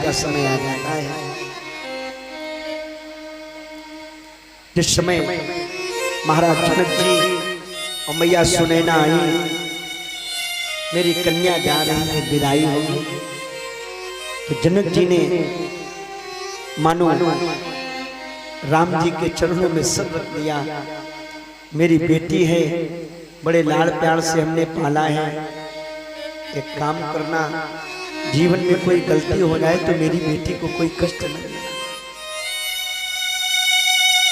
का समय आ जाता है। जिस समय महाराज जनक जी और मैया सुनैना आई, मेरी कन्या जा रही है, विदाई होगी, तो जनक जी ने मानो राम जी के चरणों में सर रख दिया। मेरी बेटी है, बड़े लाड़ प्यार से हमने पाला है, एक काम करना, जीवन में कोई गलती हो जाए तो मेरी बेटी को कोई कष्ट न देना।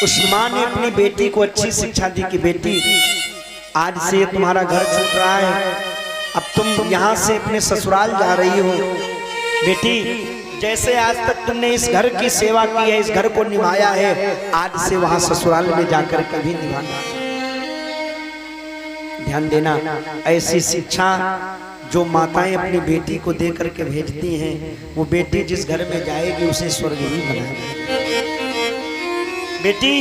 उस माँ ने अपनी बेटी को अच्छी शिक्षा दी कि बेटी आज से तुम्हारा घर छूट रहा है, अब तुम यहाँ से अपने ससुराल जा रही हो। बेटी जैसे आज तक तुमने इस घर की सेवा की है, इस घर को निभाया है, आज से वहां ससुराल में जाकर कभी निभाना। ध्यान देना, ऐसी शिक्षा जो माताएं अपनी बेटी को दे करके भेजती हैं, वो बेटी जिस घर में जाएगी उसे स्वर्ग ही बनाएगी। बेटी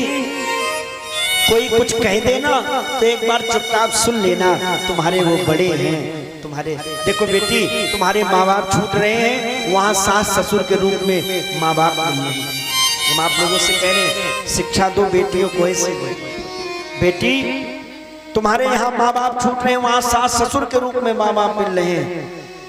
कोई कुछ कह देना तो एक बार चुपचाप सुन लेना, तुम्हारे वो बड़े हैं, तुम्हारे देखो बेटी, तुम्हारे माँ बाप छूट रहे हैं, वहाँ सास ससुर के रूप में माँ बाप मिल रहे हैं। हम आप लोगों से कह रहे हैं शिक्षा दो बेटियों को ऐसे। बेटी तुम्हारे यहाँ माँ बाप छूट रहे हैं, वहाँ सास ससुर के रूप में माँ बाप मिल रहे हैं।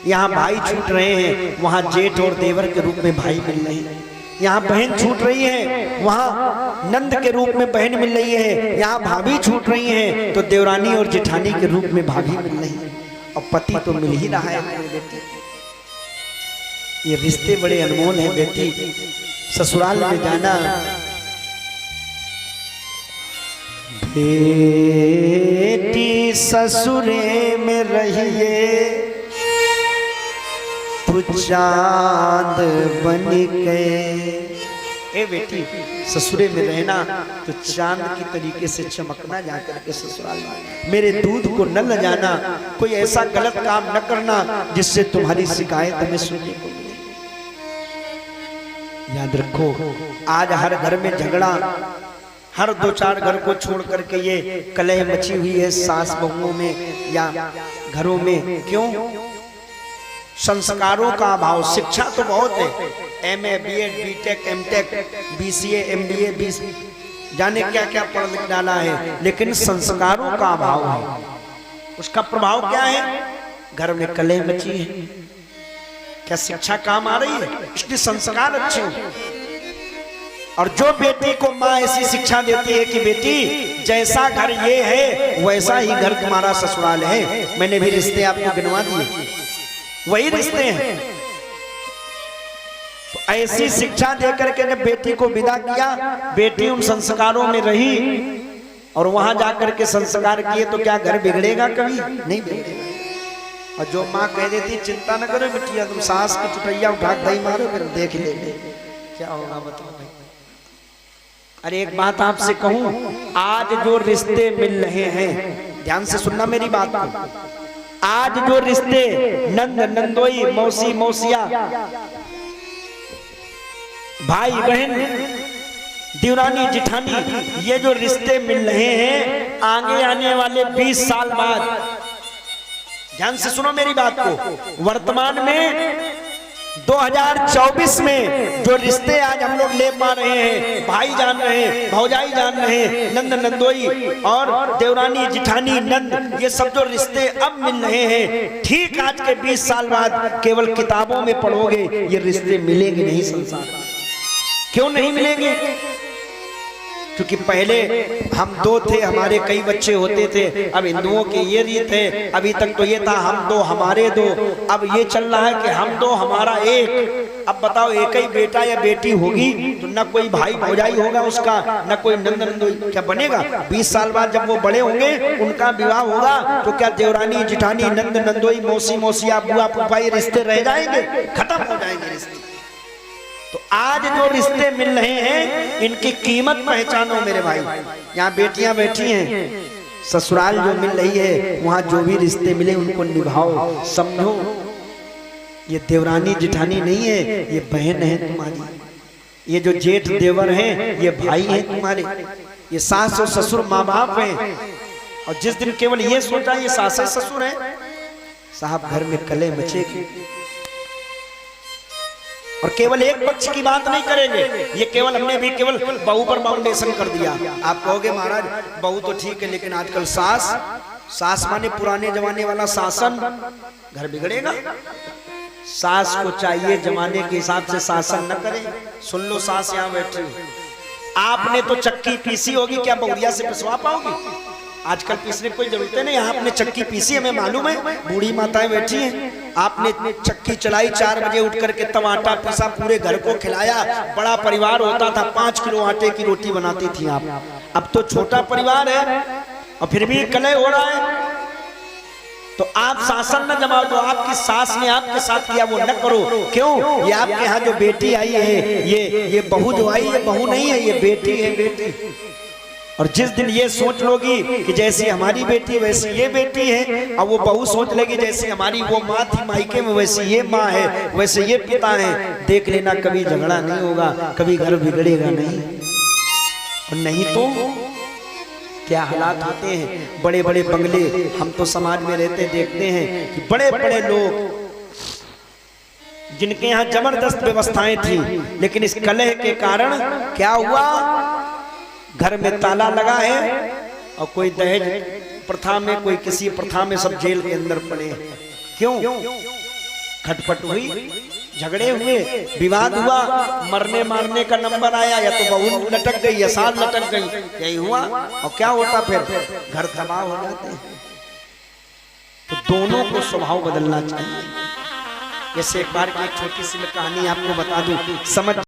यहाँ भाई छूट रहे हैं, वहाँ जेठ और देवर के रूप में भाई मिल रहे हैं। यहाँ बहन छूट रही है, वहाँ नंद के रूप में बहन मिल रही है। यहाँ भाभी छूट रही है तो देवरानी और जेठानी के रूप में भाभी मिल रही है। और पति तो मिल ही रहा है बेटी। ये रिश्ते बड़े अनमोल हैं बेटी। ससुराल में जाना, बेटी ससुरे में रहिए तू चांद बन गए। ए बेटी ससुरे में रहना तो चांद की तरीके से चमकना जाकर के ससुराल में। मेरे दूध को न ल जाना, कोई ऐसा गलत काम न करना जिससे तुम्हारी शिकायत हमें सुनने को मिले। याद रखो, आज हर घर में झगड़ा, हर दो चार घर को छोड़ करके ये कलह मची हुई है सास बहुओं में या घरों में। क्यों? संस्कारों का अभाव। शिक्षा तो बहुत है, MA BEd BTech MTech BCA MBA जाने क्या क्या पढ़ लिख डाला है, लेकिन संस्कारों का अभाव है। उसका प्रभाव क्या है? घर में कलह मची है। क्या शिक्षा काम आ रही है? इसलिए संस्कार अच्छे हो। और जो बेटी को माँ ऐसी शिक्षा देती है कि बेटी जैसा घर ये है वैसा ही घर तुम्हारा ससुराल है। मैंने भी रिश्ते आपको गिनवा दिए, वही रिश्ते हैं। तो ऐसी शिक्षा देकर के जब बेटी को विदा किया, बेटी उन संस्कारों में रही और वहां जाकर के संस्कार किए, तो क्या घर बिगड़ेगा? कभी नहीं बिगड़ेगा। और जो माँ कह देती चिंता न करो बिटिया, तुम सास की चुटैया उठा दही मारो, फिर देख लेंगे क्या होगा, बताओ। अरे एक बात आपसे कहूं, आज जो रिश्ते मिल रहे हैं, ध्यान से सुनना मेरी बात को, आज जो रिश्ते नंद नंदोई मौसी मौसिया भाई बहन देवरानी जिठानी, ये जो रिश्ते मिल रहे हैं, आगे आने वाले 20 साल बाद, ध्यान से सुनो मेरी बात को, वर्तमान में 2024 में जो रिश्ते आज हम लोग ले पा रहे हैं, भाई जान रहे हैं, भौजाई जान रहे हैं, नंद नंदोई और देवरानी जिठानी नंद, ये सब जो रिश्ते अब मिल रहे हैं, ठीक आज के 20 साल बाद केवल किताबों में पढ़ोगे, ये रिश्ते मिलेंगे नहीं संसार में। क्यों नहीं मिलेंगे? क्योंकि पहले हम दो थे, हमारे कई बच्चे होते थे। अब हिंदुओं की ये रीत है, अभी तक तो ये था हम दो हमारे दो, अब ये चल रहा है कि हम दो हमारा एक। अब बताओ, एक ही बेटा या बेटी होगी तो न कोई भाई भौजाई होगा उसका, न कोई नंद नंदोई, क्या बनेगा? 20 साल बाद जब वो बड़े होंगे, उनका विवाह होगा, तो क्या देवरानी जिठानी नंद नंदोई मौसी मौसिया बुआ फूफा ये रिश्ते रह जाएंगे? खत्म हो जाएंगे रिश्ते। तो आज जो रिश्ते मिल रहे हैं, इनकी कीमत पहचानो मेरे भाई। यहाँ बेटियां बैठी हैं, ससुराल जो मिल रही है, वहां जो भी रिश्ते मिले उनको निभाओ, समझो। ये देवरानी जिठानी नहीं है, ये बहन है तुम्हारी। ये जो जेठ देवर हैं, ये भाई हैं तुम्हारे। ये सास और ससुर माँ बाप हैं। और जिस दिन केवल ये सोचा ये सास ससुर है, साहब घर में कलह मचेगी। और केवल एक पक्ष की बात नहीं करेंगे, ये केवल हमने भी केवल बहू पर फाउंडेशन कर दिया। आप कहोगे महाराज बहू तो ठीक है, लेकिन आजकल सास माने पुराने जमाने वाला शासन, घर बिगड़ेगा। सास को चाहिए जमाने के हिसाब से शासन न करे। सुन लो सास यहाँ बैठी, आपने तो चक्की पीसी होगी, क्या बहुरिया से पिसवा पाओगी? आजकल पीसने की कोई जरूरत नहीं। आपने चक्की पीसी, हमें मालूम है, बूढ़ी माताएं बैठी हैं। आपने चक्की चलाई, 4 बजे उठ करके तब आटा पीसा, पूरे घर को खिलाया। बड़ा परिवार होता था, 5 किलो आटे की रोटी बनाती थी आप। अब तो छोटा परिवार है और फिर भी कलह हो रहा है। तो आप शासन न जमाओ, जो आपकी सास ने आपके साथ किया वो न करो। क्यों? ये आपके यहाँ जो बेटी आई है, ये बहू जो आई, ये बहू नहीं है, ये बेटी है, बेटी। और जिस दिन ये सोच लोगी कि जैसी हमारी बेटी वैसी ये बेटी है, और वो बहू सोच लेगी जैसी हमारी वो माँ थी मायके में वैसी ये माँ है, वैसे ये पिता है, देख लेना कभी झगड़ा नहीं होगा, कभी घर बिगड़ेगा नहीं। और नहीं तो क्या हालात होते हैं। बड़े बड़े बंगले, हम तो समाज में रहते देखते हैं कि बड़े बड़े लोग जिनके यहाँ जबरदस्त व्यवस्थाएं थी, लेकिन इस कलह के कारण क्या हुआ, घर में ताला लगा है और कोई दहेज प्रथा में, कोई किसी प्रथा में, सब जेल के अंदर पड़े। क्यों? खटपट हुई, झगड़े हुए, विवाद हुआ, मरने मारने का नंबर आया, या तो बहू लटक गई या सास लटक गई, यही हुआ। और क्या होता फिर? घर तबाह हो जाते हैं। तो दोनों को स्वभाव बदलना चाहिए। जैसे एक बार की एक छोटी सी मैं कहानी आपको बता दूं, समझ